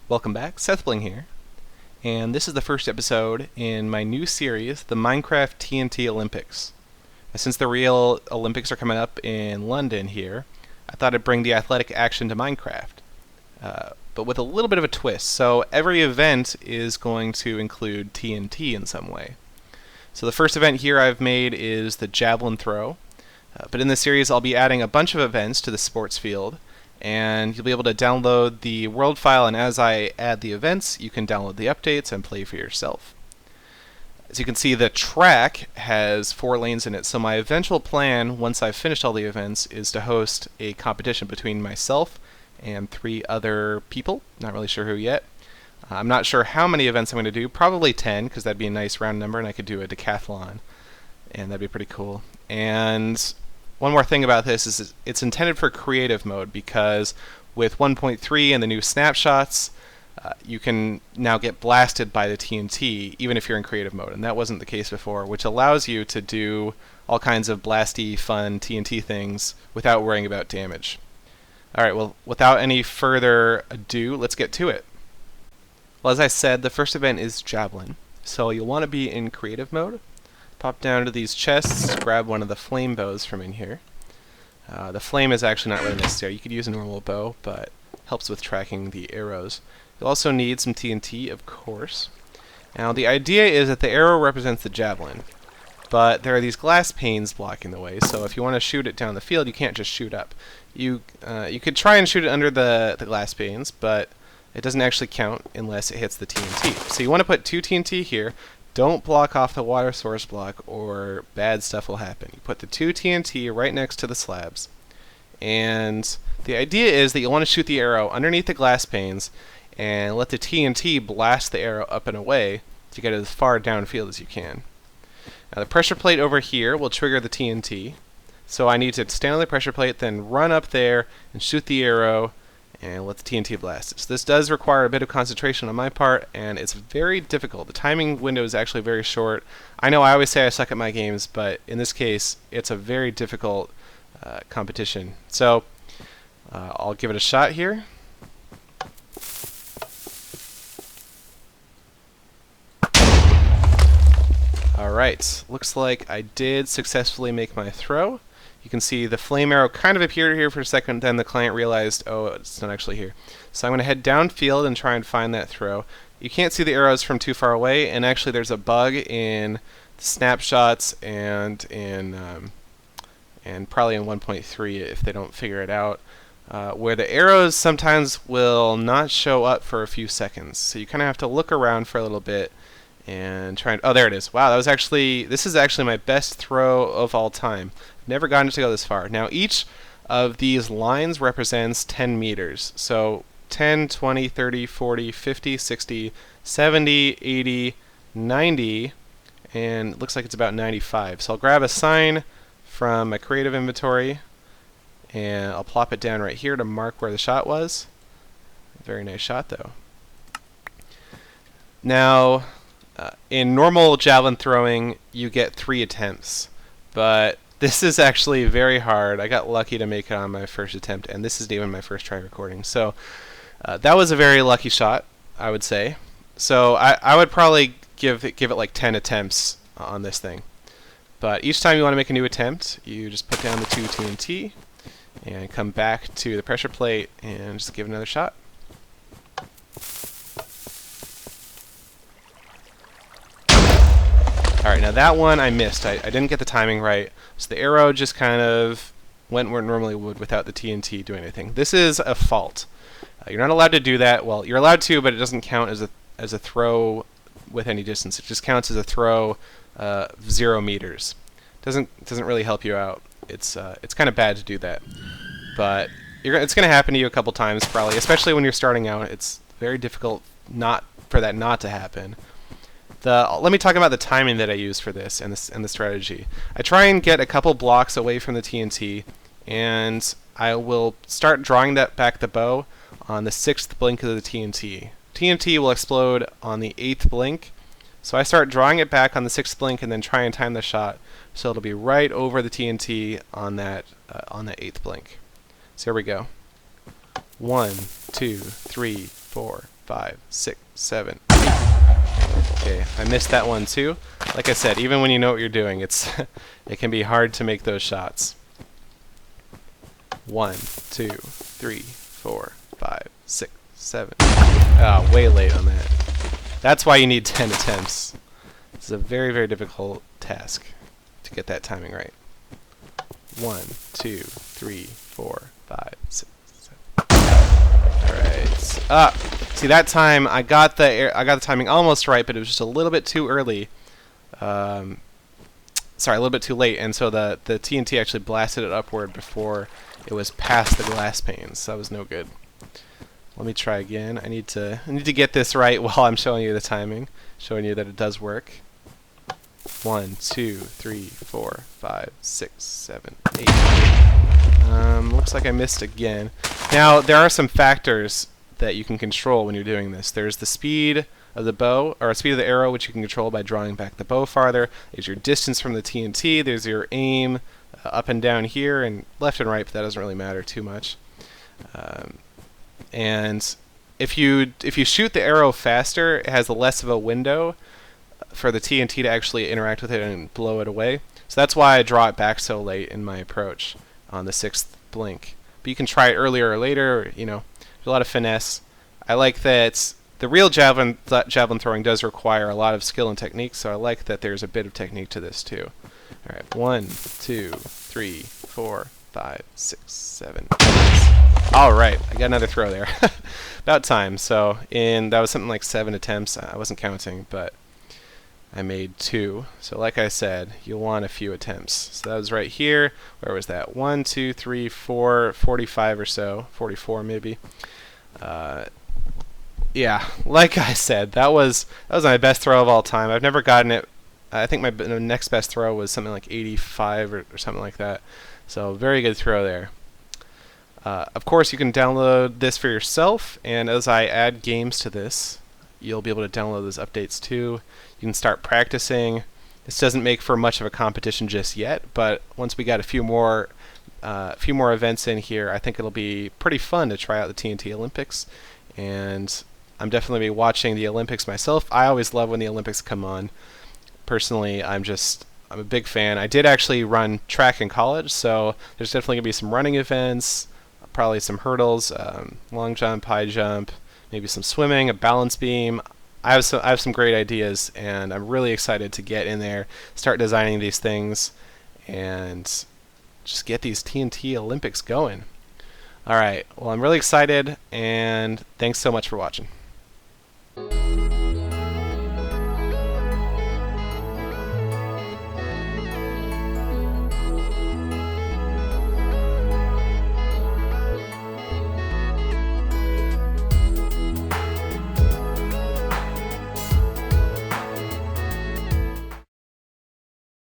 Welcome back, Seth Bling here, and this is the first episode in my new series, the Minecraft TNT Olympics. Since the real Olympics are coming up in London here, I thought I'd bring the athletic action to Minecraft, but with a little bit of a twist. So every event is going to include TNT in some way. So the first event here I've made is the Javelin Throw, but in this series I'll be adding a bunch of events to the sports field, and you'll be able to download the world file, and as I add the events, you can download the updates and play for yourself. As you can see, the track has 4 lanes in it, so my eventual plan, once I've finished all the events, is to host a competition between myself and 3 other people. Not really sure who yet. I'm not sure how many events I'm going to do. Probably 10, because that'd be a nice round number, and I could do a decathlon, and that'd be pretty cool. And one more thing about this is it's intended for creative mode, because with 1.3 and the new snapshots, you can now get blasted by the TNT even if you're in creative mode, and that wasn't the case before, which allows you to do all kinds of blasty, fun TNT things without worrying about damage. Alright, well, without any further ado, let's get to it. Well, as I said, the first event is Javelin, so you'll want to be in creative mode. Pop down to these chests, grab one of the flame bows from in here. The flame is actually not really necessary. You could use a normal bow, but helps with tracking the arrows. You'll also need some TNT, of course. Now, the idea is that the arrow represents the javelin, but there are these glass panes blocking the way, so if you want to shoot it down the field, you can't just shoot up. You could try and shoot it under the glass panes, but it doesn't actually count unless it hits the TNT. So you want to put 2 TNT here. Don't block off the water source block, or bad stuff will happen. You put the 2 TNT right next to the slabs, and the idea is that you'll want to shoot the arrow underneath the glass panes and let the TNT blast the arrow up and away to get it as far downfield as you can. Now, the pressure plate over here will trigger the TNT, so I need to stand on the pressure plate, then run up there and shoot the arrow and let the TNT blast it. So this does require a bit of concentration on my part, and it's very difficult. The timing window is actually very short. I know I always say I suck at my games, but in this case, it's a very difficult competition. So I'll give it a shot here. Alright, looks like I did successfully make my throw. You can see the flame arrow kind of appeared here for a second, then the client realized, oh, it's not actually here. So I'm going to head downfield and try and find that throw. You can't see the arrows from too far away, and actually there's a bug in the snapshots and probably in 1.3 if they don't figure it out, where the arrows sometimes will not show up for a few seconds. So you kind of have to look around for a little bit and try and, oh, there it is. Wow, this is actually my best throw of all time. Never gotten it to go this far. Now, each of these lines represents 10 meters. So 10, 20, 30, 40, 50, 60, 70, 80, 90, and it looks like it's about 95. So I'll grab a sign from my creative inventory, and I'll plop it down right here to mark where the shot was. Very nice shot, though. Now, in normal javelin throwing, you get 3 attempts, but this is actually very hard. I got lucky to make it on my first attempt, and this isn't even my first try recording. So that was a very lucky shot, I would say. So I would probably give it like 10 attempts on this thing. But each time you want to make a new attempt, you just put down the 2 TNT and come back to the pressure plate and just give it another shot. Alright, now that one I missed. I didn't get the timing right, so the arrow just kind of went where it normally would without the TNT doing anything. This is a fault. You're not allowed to do that. Well, you're allowed to, but it doesn't count as a throw with any distance. It just counts as a throw 0 meters. Doesn't really help you out. It's kind of bad to do that, but it's going to happen to you a couple times probably, especially when you're starting out. It's very difficult for that not to happen. Let me talk about the timing that I use for this and the strategy. I try and get a couple blocks away from the TNT, and I will start drawing back the bow on the 6th blink of the TNT. TNT will explode on the 8th blink, so I start drawing it back on the 6th blink and then try and time the shot so it'll be right over the TNT on that 8th blink. So here we go. 1, 2, 3, 4, 5, 6, 7. Okay, I missed that one too. Like I said, even when you know what you're doing, it can be hard to make those shots. 1, 2, 3, 4, 5, 6, 7. Way late on that. That's why you need 10 attempts. This is a very, very difficult task to get that timing right. 1, 2, 3, 4, 5, 6, 7. Alright. See, that time I got the timing almost right, but it was just a little bit too early. Sorry, a little bit too late, and so the TNT actually blasted it upward before it was past the glass panes. So that was no good. Let me try again. I need to get this right while I'm showing you the timing, showing you that it does work. 1, 2, 3, 4, 5, 6, 7, 8. Looks like I missed again. Now, there are some factors that you can control when you're doing this. There's the speed of the bow, or speed of the arrow, which you can control by drawing back the bow farther. There's your distance from the TNT. There's your aim up and down here, and left and right, but that doesn't really matter too much. And if you shoot the arrow faster, it has less of a window for the TNT to actually interact with it and blow it away. So that's why I draw it back so late in my approach on the 6th blink. But you can try it earlier or later, or, you know, there's a lot of finesse. I like that the real javelin throwing does require a lot of skill and technique, so I like that there's a bit of technique to this too. Alright, 1, 2, 3, 4, 5, 6, 7, 8. Alright, I got another throw there. About time. So that was something like 7 attempts. I wasn't counting, but I made 2. So like I said, you'll want a few attempts. So that was right here. Where was that? 1, 2, 3, 4, 45 or so. 44 maybe. Yeah, like I said, that was my best throw of all time. I've never gotten it. I think my next best throw was something like 85 or something like that. So very good throw there. Of course, you can download this for yourself, and as I add games to this, you'll be able to download those updates too. You can start practicing. This doesn't make for much of a competition just yet, but once we got a few more events in here, I think it'll be pretty fun to try out the TNT Olympics. And I'm definitely be watching the Olympics myself. I always love when the Olympics come on. Personally, I'm a big fan. I did actually run track in college, so there's definitely gonna be some running events, probably some hurdles, long jump, high jump, maybe some swimming, a balance beam. I have some great ideas, and I'm really excited to get in there, start designing these things, and just get these TNT Olympics going. Alright, well, I'm really excited, and thanks so much for watching.